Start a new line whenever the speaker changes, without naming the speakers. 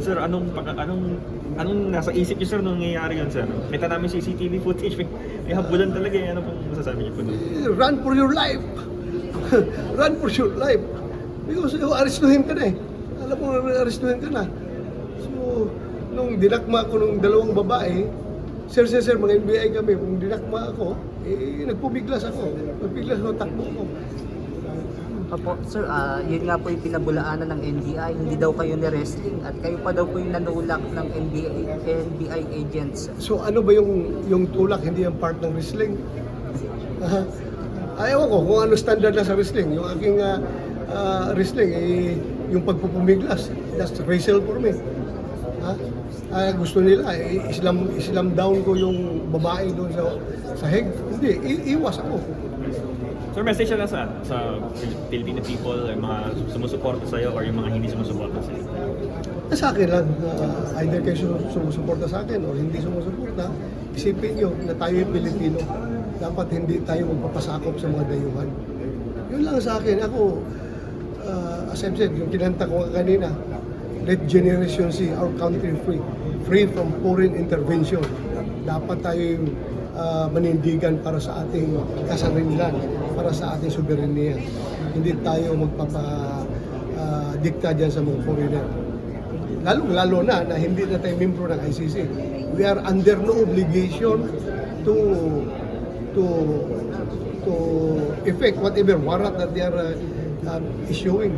sir, anong nasa isip niyo, sir, nung nangyayari yun, sir? Kita namin CCTV footage, may habulan talaga eh. Ano pong masasabi niyo po doon?
Run for your life. Run for your life. Because arestuhin ka na eh. Alam mo, arestuhin ka na. So, nung dinakma ko nung dalawang babae, sir, mga NBI kami, kung dinakma ako, nagpumiglas ako. Nagpiglas ako, takbo ko.
Opo, sir, yun nga po yung pinabulaanan ng NBI. Hindi daw kayo ni-wrestling at kayo pa daw po yung nanulak ng NBI agents.
So ano ba yung tulak, hindi yung part ng wrestling? Ayaw ko kung ano standard na sa wrestling. Yung aking wrestling, yung pagpupumiglas, that's racial for me. Gusto nila, Islam down ko yung babae doon sa heg. Hindi, iwas ako.
Sir, message na saan? Sa Filipino people, yung mga sumusuporta sa'yo or yung mga hindi sumusuporta sa'yo?
Sa akin lang, either kayo sumusuporta sa akin o hindi sumusuporta, isipin nyo na tayo yung Pilipino. Dapat hindi tayo magpapasakop sa mga dayuhan. Yun lang sa akin. Ako, as I've said, yung kinanta ko kanina, let generation see our country free from foreign intervention. Dapat tayo yung manindigan para sa ating kasarilan, para sa ating soberanya. Hindi tayo magpapadikta dyan sa mga foreigner. Lalo na hindi na tayo membro ng ICC. We are under no obligation to effect whatever warrant that they are issuing.